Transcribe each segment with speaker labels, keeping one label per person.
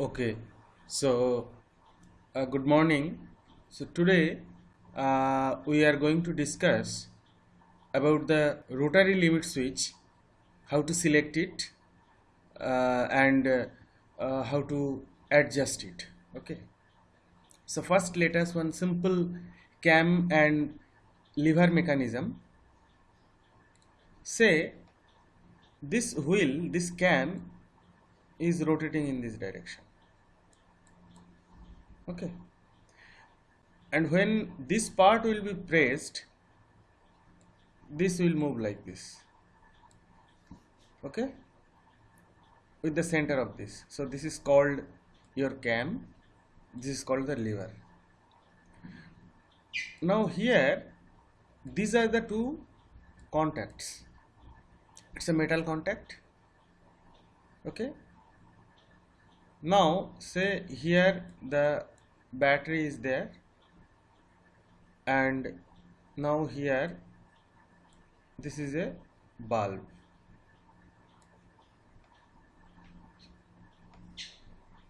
Speaker 1: Okay, so good morning. So today we are going to discuss about the rotary limit switch, how to select it, and how to adjust it. Okay. So first, let us one simple cam and lever mechanism. Say this wheel, this cam is rotating in this direction. Okay, and when this part will be pressed, this will move like this. Okay, with the center of this. So this is called your cam, this is called the lever. Now here these are the two contacts. It's a metal contact. Okay, now say here the battery is there, and now here this is a bulb.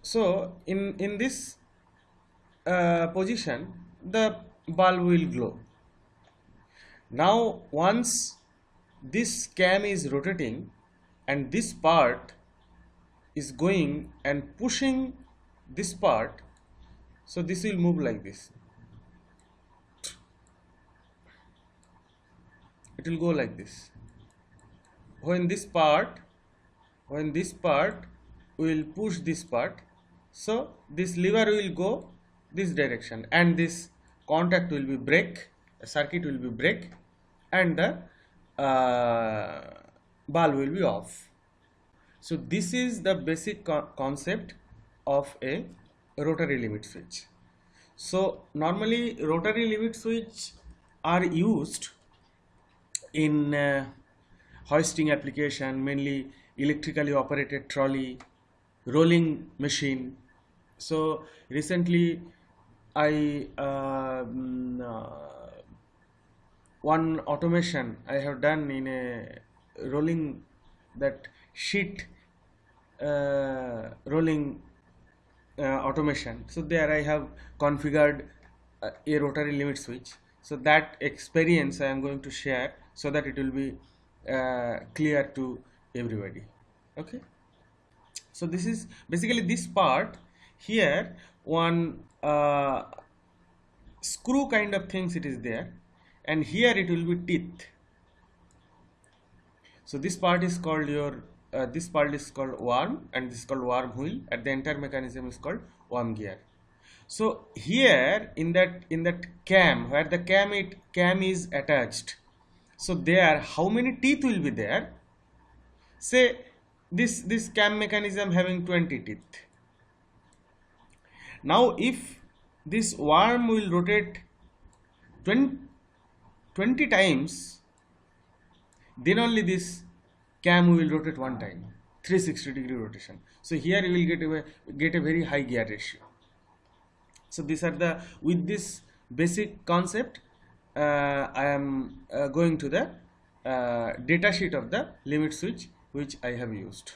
Speaker 1: So in this position the bulb will glow. Now once this cam is rotating and this part is going and pushing this part, so this will move like this. It will go like this. When this part will push this part, so this lever will go this direction and this contact will be break, circuit will be break, and the bulb will be off. So this is the basic concept of a rotary limit switch. So normally rotary limit switch are used in hoisting application, mainly electrically operated trolley, rolling machine. So recently I one automation I have done in a rolling, that sheet rolling automation. So there I have configured a rotary limit switch. So that experience I am going to share so that it will be clear to everybody. Okay, so this is basically this part. Here one screw kind of things it is there, and here it will be teeth. So this part is called your this part is called worm, and this is called worm wheel, and the entire mechanism is called worm gear. So here in that cam, where the cam is attached, so there how many teeth will be there? Say this cam mechanism having 20 teeth. Now if this worm will rotate 20 times, then only this cam will rotate one time, 360-degree rotation. So here you will get a very high gear ratio. So these are the, with this basic concept I am going to the data sheet of the limit switch which I have used.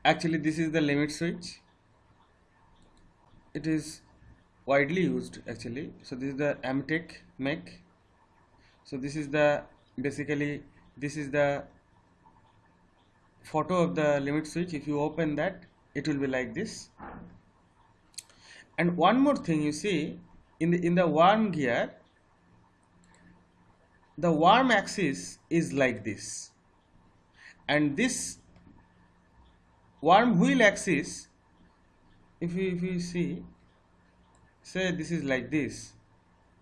Speaker 1: Actually this is the limit switch. It is widely used actually. So this is the Amtech mech. So this is the, basically this is the photo of the limit switch. If you open that, it will be like this. And one more thing, you see in the worm gear, the worm axis is like this, and this worm wheel axis, if you see, say this is like this.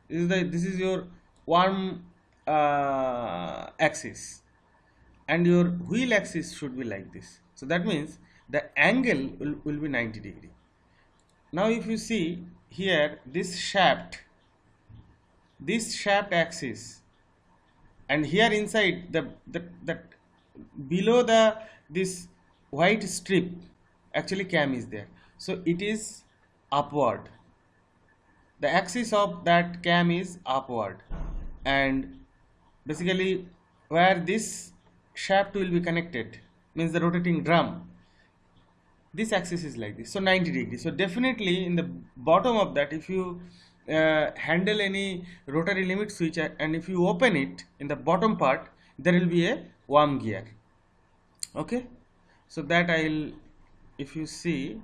Speaker 1: This is your worm axis, and your wheel axis should be like this. So that means the angle will be 90-degree. Now if you see here, this shaft axis, and here inside the below the this white strip actually cam is there, so it is upward. The axis of that cam is upward, and basically where this shaft will be connected means the rotating drum, this axis is like this, so 90 degrees. So definitely in the bottom of that, if you handle any rotary limit switch and if you open it in the bottom part, there will be a worm gear. Okay, so that I'll, if you see,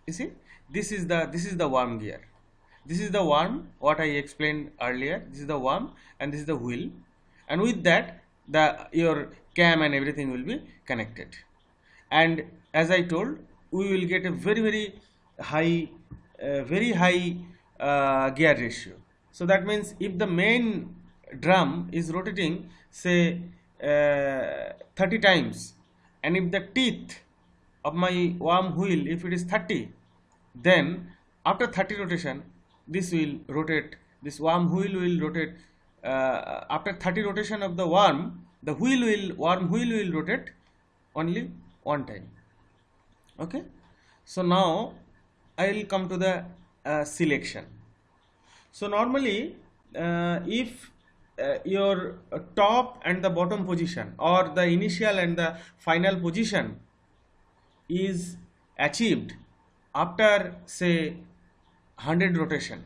Speaker 1: you see this is the worm gear. This is the worm what I explained earlier. This is the worm and this is the wheel, and with that the your cam and everything will be connected. And as I told, we will get a very high gear ratio. So that means if the main drum is rotating say 30 times, and if the teeth of my worm wheel, if it is 30, then after 30 rotation this will rotate, this worm wheel will rotate. After 30 rotation of the worm, the worm wheel will rotate only one time. Okay, so now I will come to the selection. So normally if your top and the bottom position, or the initial and the final position is achieved after say 100 rotation,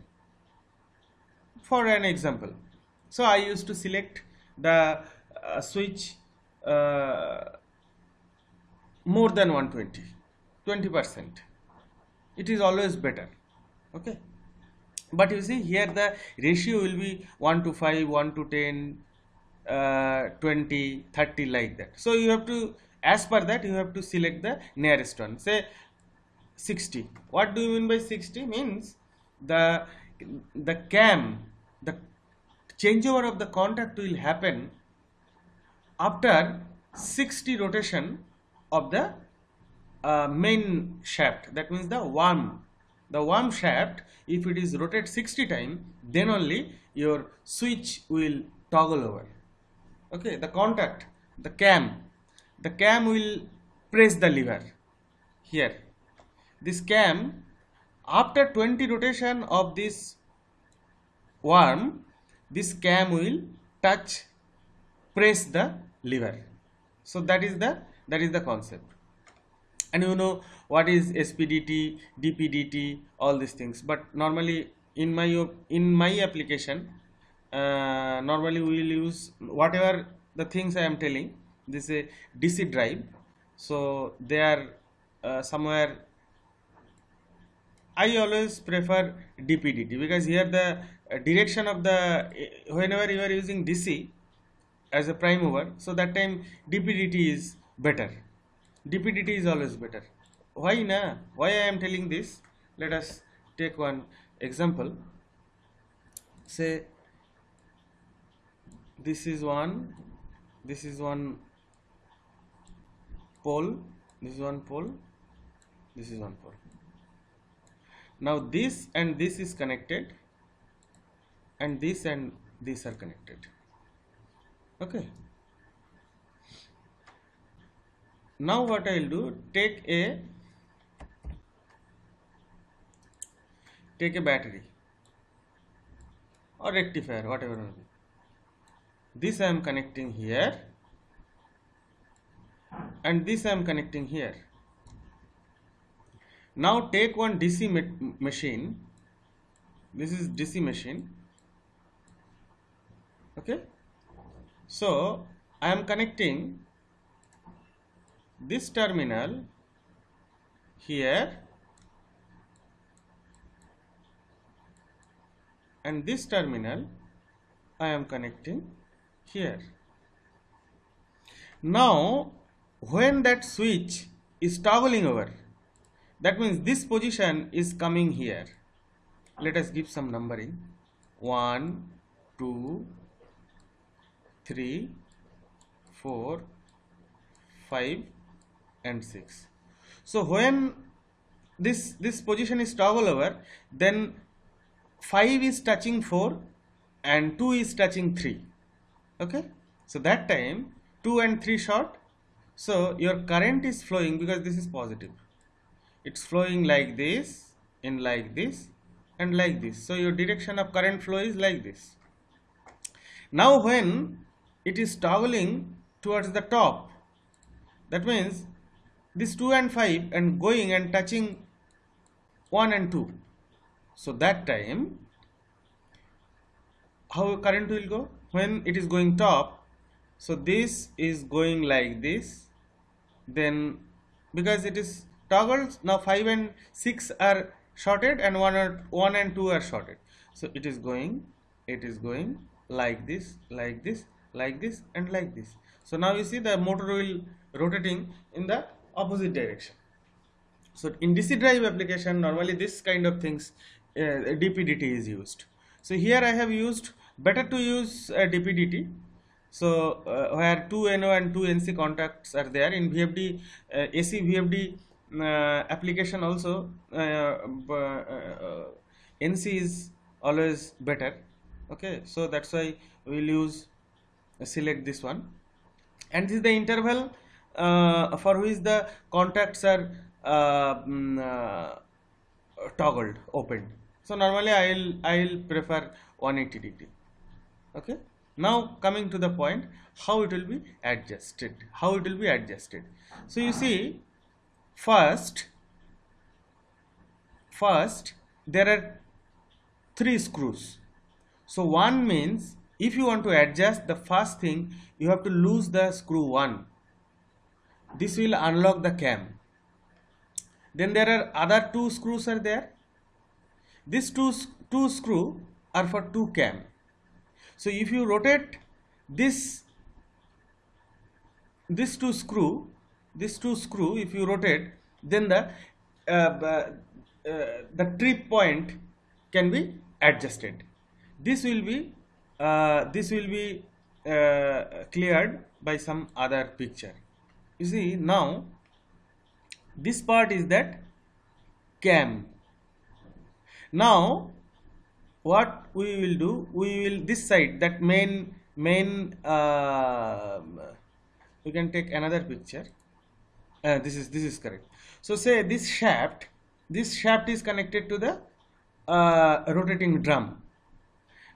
Speaker 1: for an example, so I used to select the switch more than 120, 20%, it is always better. Okay, but you see here the ratio will be 1 to 5, 1 to 10, 20, 30, like that. So you have to, as per that, you have to select the nearest one. Say 60. What do you mean by 60? Means the cam, the changeover of the contact will happen after 60 rotation of the main shaft. That means the worm shaft, if it is rotated 60 times, then only your switch will toggle over. Okay, the contact, the cam will press the lever here. This cam, after 20 rotation of this worm, this cam will press the lever. So that is the concept. And you know what is SPDT, DPDT, all these things. But normally in my application, normally we will use whatever the things I am telling. This is a DC drive, so they are somewhere. I always prefer DPDT, because here the direction of the, whenever you are using DC as a prime mover, so that time DPDT is better. DPDT is always better. Why na? Why I am telling this? Let us take one example. Say this is one pole, this is one pole, this is one pole. Now this and this is connected, and this and these are connected. Okay. Now what I will do, take a battery or rectifier, whatever it may be. This I am connecting here, and this I am connecting here. Now take one DC machine. This is DC machine. Okay, so I am connecting this terminal here and this terminal I am connecting here. Now when that switch is toggling over, that means this position is coming here. Let us give some numbering: 1, 2, 3, 4, 5 and 6. So when this position is toggle over, then 5 is touching 4 and 2 is touching 3. Okay, so that time 2 and 3 short, so your current is flowing because this is positive. It's flowing like this, in like this, and like this. So your direction of current flow is like this. Now when it is toggling towards the top, that means this 2 and 5 and going and touching 1 and 2. So that time, how current will go? When it is going top, so this is going like this, then because it is toggles, now 5 and 6 are shorted and 1 and 2 are shorted. So it is going like this, like this, like this, and like this. So now you see the motor will rotating in the opposite direction. So in DC drive application, normally this kind of things, DPDT is used. So here I have used, better to use DPDT. So where 2 NO and 2 NC contacts are there in VFD, AC VFD application also, NC is always better. Okay, so that's why we'll use select this one, and this is the interval for which the contacts are toggled, opened. So normally I'll prefer 180 degree. Okay, now coming to the point, how it will be adjusted. So you see, first there are 3 screws. So one means if you want to adjust, the first thing you have to lose the screw 1. This will unlock the cam. Then there are other 2 screws are there. These two screw are for 2 cam. So if you rotate this two screw, if you rotate, then the trip point can be adjusted. This will be cleared by some other picture. You see, now this part is that cam. Now what we will do, we will this side, that main we can take another picture. This is correct. So say this shaft is connected to the rotating drum.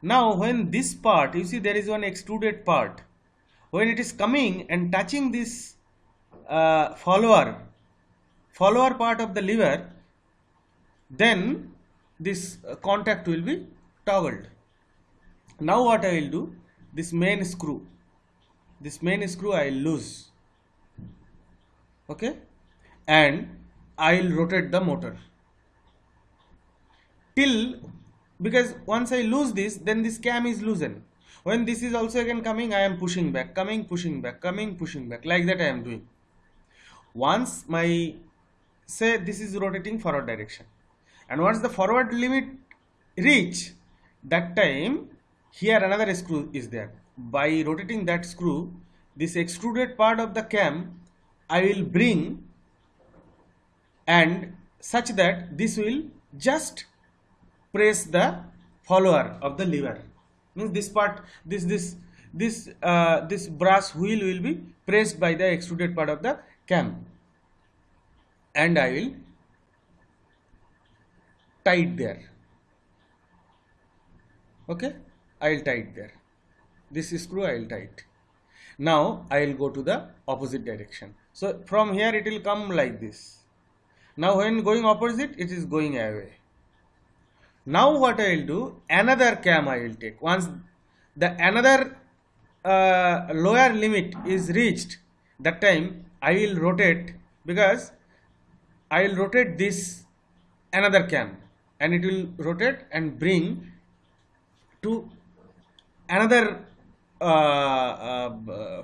Speaker 1: Now when this part, you see there is one extruded part, when it is coming and touching this follower part of the lever, then this contact will be toggled. Now what I will do, this main screw I will lose. Okay, and I will rotate the motor till, because once I lose this, then this cam is loosened. When this is also again coming, I am pushing back, pushing back, like that I am doing. Once my, say this is rotating forward direction, and once the forward limit reach, that time here another screw is there. By rotating that screw, this extruded part of the cam I will bring, and such that this will just press the follower of the lever. Means this part, this brass wheel will be pressed by the extruded part of the cam, and I will tight there. Okay, I will tight there. This screw I will tight. Now I will go to the opposite direction. So from here it will come like this. Now when going opposite, it is going away. Now what I will do, another cam I will take. Once the another lower limit is reached, that time I will rotate, because I will rotate this another cam, and it will rotate and bring to another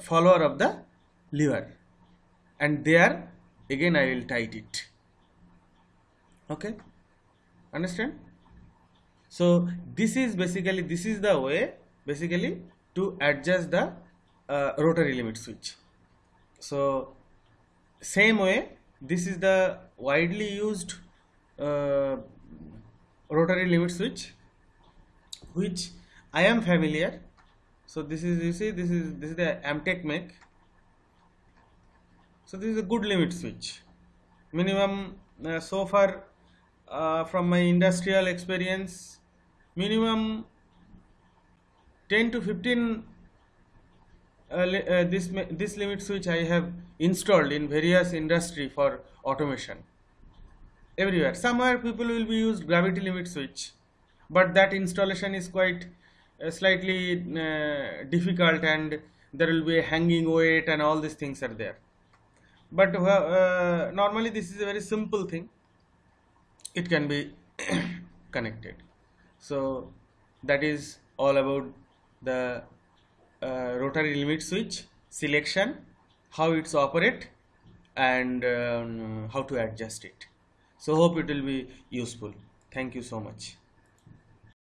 Speaker 1: follower of the lever, and there again I will tight it. Okay, understand? So this is the way basically to adjust the rotary limit switch. So same way, this is the widely used rotary limit switch which I am familiar. So this is, you see, this is the Amtech make. So this is a good limit switch. Minimum so far from my industrial experience, minimum 10 to 15 this limit switch I have installed in various industry for automation. Everywhere, somewhere people will be used gravity limit switch, but that installation is quite slightly difficult, and there will be a hanging weight and all these things are there. But normally this is a very simple thing, it can be connected. So that is all about the rotary limit switch selection, how it's operate, and how to adjust it. So hope it will be useful. Thank you so much.